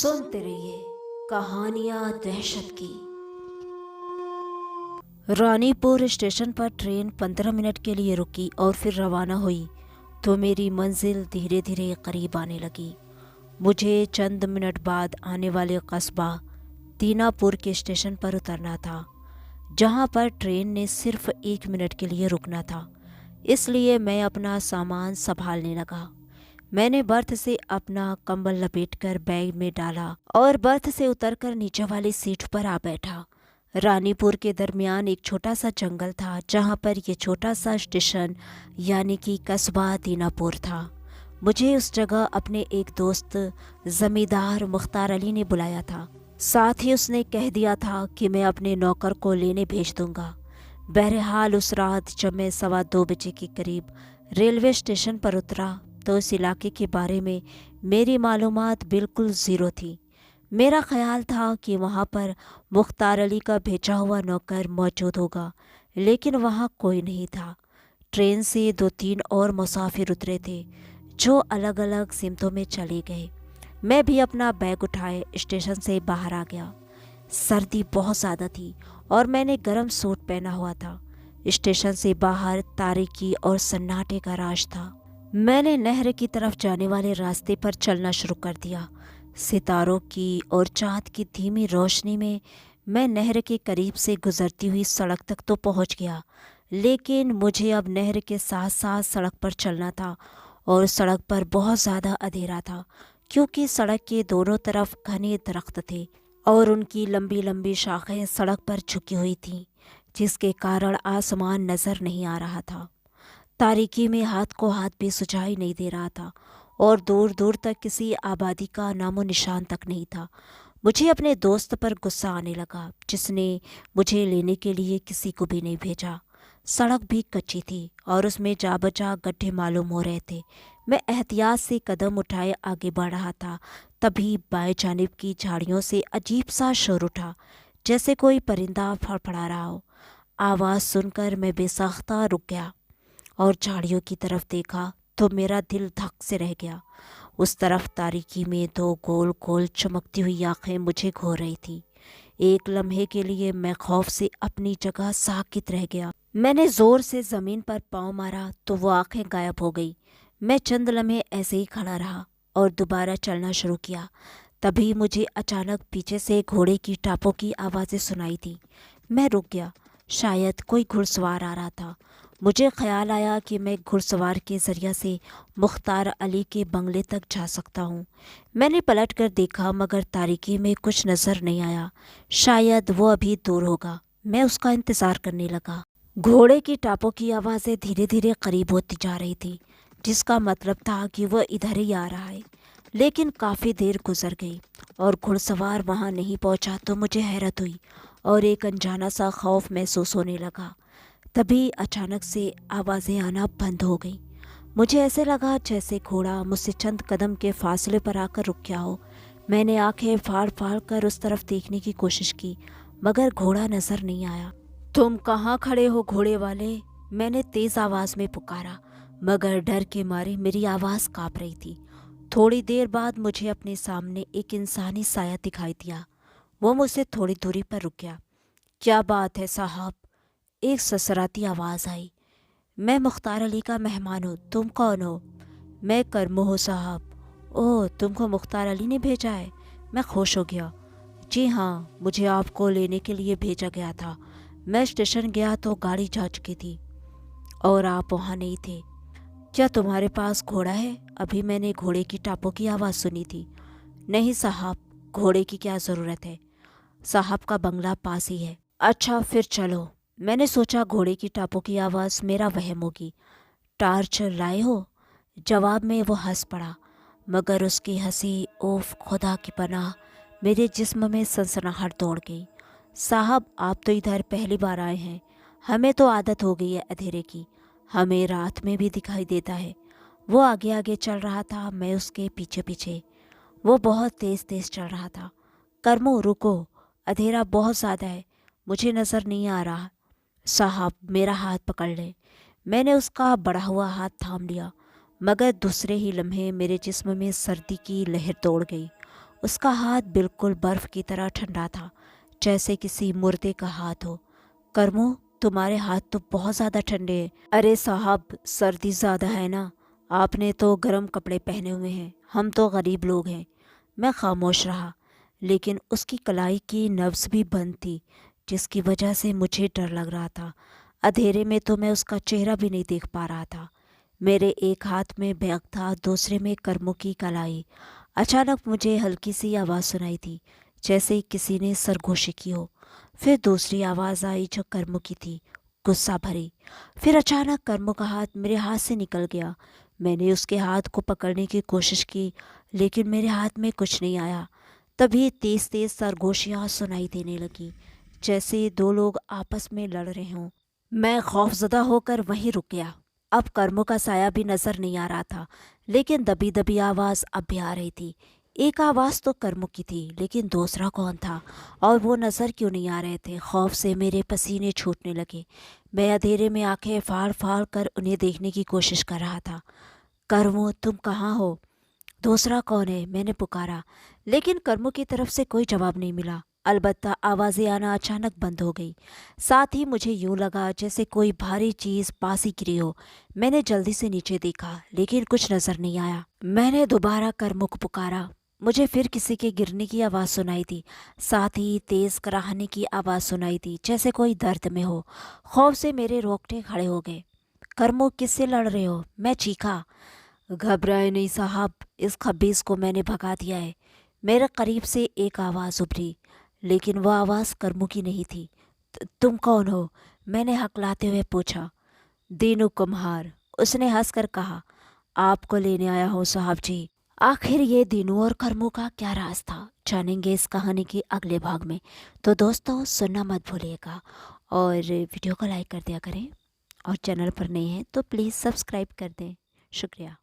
सुनते रहिए कहानियां दहशत की। रानीपुर स्टेशन पर ट्रेन 15 मिनट के लिए रुकी और फिर रवाना हुई तो मेरी मंजिल धीरे धीरे करीब आने लगी। मुझे चंद मिनट बाद आने वाले कस्बा दीनापुर के स्टेशन पर उतरना था, जहां पर ट्रेन ने सिर्फ 1 मिनट के लिए रुकना था। इसलिए मैं अपना सामान संभालने लगा। मैंने बर्थ से अपना कंबल लपेटकर बैग में डाला और बर्थ से उतरकर नीचे वाली सीट पर आ बैठा। रानीपुर के दरमियान एक छोटा सा जंगल था, जहां पर यह छोटा सा स्टेशन यानी कि कस्बा दीनापुर था। मुझे उस जगह अपने एक दोस्त जमींदार मुख्तार अली ने बुलाया था। साथ ही उसने कह दिया था कि मैं अपने नौकर को लेने भेज दूंगा। बहरहाल उस रात जब मैं 2:15 बजे के करीब रेलवे स्टेशन पर उतरा तो इस इलाके के बारे में मेरी मालूमात बिल्कुल ज़ीरो थी। मेरा ख्याल था कि वहाँ पर मुख्तार अली का भेजा हुआ नौकर मौजूद होगा, लेकिन वहाँ कोई नहीं था। ट्रेन से 2-3 और मुसाफिर उतरे थे जो अलग अलग सिमतों में चले गए। मैं भी अपना बैग उठाए स्टेशन से बाहर आ गया। सर्दी बहुत ज़्यादा थी और मैंने गर्म सूट पहना हुआ था। स्टेशन से बाहर तारीकी और सन्नाटे का राज था। मैंने नहर की तरफ जाने वाले रास्ते पर चलना शुरू कर दिया। सितारों की और चाँद की धीमी रोशनी में मैं नहर के करीब से गुजरती हुई सड़क तक तो पहुंच गया, लेकिन मुझे अब नहर के साथ साथ सड़क पर चलना था और सड़क पर बहुत ज़्यादा अंधेरा था, क्योंकि सड़क के दोनों तरफ घने दरख्त थे और उनकी लंबी लंबी शाखें सड़क पर झुकी हुई थीं, जिसके कारण आसमान नज़र नहीं आ रहा था। तारीकी में हाथ को हाथ भी सुझाई नहीं दे रहा था और दूर दूर तक किसी आबादी का नामो निशान तक नहीं था। मुझे अपने दोस्त पर गुस्सा आने लगा, जिसने मुझे लेने के लिए किसी को भी नहीं भेजा। सड़क भी कच्ची थी और उसमें जा बचा गड्ढे मालूम हो रहे थे। मैं एहतियात से कदम उठाए आगे बढ़ रहा था, तभी बाएं जानिब की झाड़ियों से अजीब सा शोर उठा, जैसे कोई परिंदा फड़फड़ा रहा हो। आवाज़ सुनकर मैं बेसाख्ता रुक गया और झाड़ियों की तरफ देखा तो मेरा दिल धक से रह गया। उस तरफ तारीकी में 2 गोल गोल चमकती हुई आँखें मुझे घूर रही थी। एक लम्हे के लिए मैं खौफ से अपनी जगह साकित रह गया। मैंने जोर से ज़मीन पर पाँव मारा तो वो आँखें गायब हो गई। मैं चंद लम्हे ऐसे ही खड़ा रहा और दोबारा चलना शुरू किया। तभी मुझे अचानक पीछे से घोड़े की टापों की आवाज़ें सुनाई दी। मैं रुक गया। शायद कोई घुड़सवार आ रहा था। मुझे ख्याल आया कि मैं घुड़सवार के ज़रिए से मुख्तार अली के बंगले तक जा सकता हूँ। मैंने पलट कर देखा, मगर तारीकी में कुछ नज़र नहीं आया। शायद वो अभी दूर होगा। मैं उसका इंतज़ार करने लगा। घोड़े की टापों की आवाज़ें धीरे धीरे करीब होती जा रही थी, जिसका मतलब था कि वह इधर ही आ रहा है। लेकिन काफ़ी देर गुजर गई और घुड़सवार वहाँ नहीं पहुँचा तो मुझे हैरत हुई और एक अनजाना सा खौफ महसूस होने लगा। तभी अचानक से आवाज़ें आना बंद हो गई। मुझे ऐसे लगा जैसे घोड़ा मुझसे चंद कदम के फासले पर आकर रुक गया हो। मैंने आंखें फाड़ फाड़ कर उस तरफ देखने की कोशिश की, मगर घोड़ा नज़र नहीं आया। तुम कहाँ खड़े हो घोड़े वाले? मैंने तेज़ आवाज़ में पुकारा, मगर डर के मारे मेरी आवाज़ काँप रही थी। थोड़ी देर बाद मुझे अपने सामने एक इंसानी साया दिखाई दिया। वो मुझसे थोड़ी दूरी पर रुक गया। क्या बात है साहब? एक ससराती आवाज़ आई। मैं मुख्तार अली का मेहमान हूँ। तुम कौन हो? मैं करमो हूँ साहब। ओह, तुमको मुख्तार अली ने भेजा है? मैं खुश हो गया। जी हाँ, मुझे आपको लेने के लिए भेजा गया था। मैं स्टेशन गया तो गाड़ी जा चुकी थी और आप वहाँ नहीं थे। क्या तुम्हारे पास घोड़ा है? अभी मैंने घोड़े की टापों की आवाज़ सुनी थी। नहीं साहब, घोड़े की क्या ज़रूरत है? साहब का बंगला पास ही है। अच्छा, फिर चलो। मैंने सोचा घोड़े की टापों की आवाज़ मेरा वहम होगी। टार्च लाए हो? जवाब में वो हंस पड़ा, मगर उसकी हंसी, ओफ खुदा की पनाह, मेरे जिस्म में सनसनाहट दौड़ गई। साहब, आप तो इधर पहली बार आए हैं। हमें तो आदत हो गई है अंधेरे की। हमें रात में भी दिखाई देता है। वो आगे आगे चल रहा था, मैं उसके पीछे पीछे। वो बहुत तेज़ तेज़ चल रहा था। करमो, रुको, अंधेरा बहुत ज़्यादा है, मुझे नज़र नहीं आ रहा। साहब, मेरा हाथ पकड़ ले। मैंने उसका बढ़ा हुआ हाथ थाम लिया, मगर दूसरे ही लम्हे मेरे जिस्म में सर्दी की लहर दौड़ गई। اس کا ہاتھ بالکل برف کی طرح ٹھنڈا تھا، جیسے کسی مردے کا ہاتھ ہو۔ کرمو، تمہارے ہاتھ تو بہت زیادہ ٹھنڈے ہیں۔ ارے صاحب، سردی زیادہ ہے نا، آپ نے تو گرم کپڑے پہنے ہوئے ہیں، ہم تو غریب لوگ ہیں۔ میں خاموش رہا، لیکن اس کی کلائی کی نبض بھی بند تھی، جس کی وجہ سے مجھے ڈر لگ رہا تھا۔ اندھیرے میں تو میں اس کا چہرہ بھی نہیں دیکھ پا رہا تھا۔ میرے ایک ہاتھ میں بیگ تھا، دوسرے میں کرمو کی کلائی۔ اچانک مجھے ہلکی سی آواز سنائی دی، جیسے کسی نے سرگوشی کی ہو۔ پھر دوسری آواز آئی جو کرمو کی تھی، غصہ بھری۔ پھر اچانک کرمو کا ہاتھ میرے ہاتھ سے نکل گیا۔ میں نے اس کے ہاتھ کو پکڑنے کی کوشش کی، لیکن میرے ہاتھ میں کچھ نہیں آیا۔ تبھی تیز تیز سرگوشیاں سنائی دینے لگی، جیسے دو لوگ آپس میں لڑ رہے ہوں۔ میں خوفزدہ ہو کر وہیں رک گیا۔ اب کرمو کا سایہ بھی نظر نہیں آ رہا تھا، لیکن دبی دبی آواز اب بھی آ رہی تھی۔ ایک آواز تو کرمو کی تھی، لیکن دوسرا کون تھا اور وہ نظر کیوں نہیں آ رہے تھے؟ خوف سے میرے پسینے چھوٹنے لگے۔ میں اندھیرے میں آنکھیں پھاڑ پھاڑ کر انہیں دیکھنے کی کوشش کر رہا تھا۔ کرمو، تم کہاں ہو؟ دوسرا کون ہے؟ میں نے پکارا، لیکن کرمو کی طرف سے کوئی جواب نہیں ملا۔ البتہ آوازیں آنا اچانک بند ہو گئی۔ ساتھ ہی مجھے یوں لگا جیسے کوئی بھاری چیز پاس ہی گری ہو۔ میں نے جلدی سے نیچے دیکھا، لیکن کچھ نظر نہیں آیا۔ میں نے دوبارہ کرمو کو پکارا۔ مجھے پھر کسی کے گرنے کی آواز سنائی دی، ساتھ ہی تیز کراہنے کی آواز سنائی دی، جیسے کوئی درد میں ہو۔ خوف سے میرے رونگٹے کھڑے ہو گئے۔ کرمو، کس سے لڑ رہے ہو؟ میں چیخا۔ گھبرائے نہیں صاحب، اس خبیث کو میں نے بھگا دیا ہے۔ میرے قریب سے ایک آواز ابھری، لیکن وہ آواز کرمو کی نہیں تھی۔ تم کون ہو؟ میں نے ہکلاتے ہوئے پوچھا۔ دینو کمہار، اس نے ہنس کر کہا۔ آپ کو لینے آیا ہوں صاحب جی۔ آخر یہ دینو اور کرمو کا کیا راز تھا، جانیں گے اس کہانی کے اگلے بھاگ میں۔ تو دوستوں، سننا مت بھولیے گا اور ویڈیو کو لائک کر دیا کریں، اور چینل پر نئے ہیں تو پلیز سبسکرائب کر دیں۔ شکریہ۔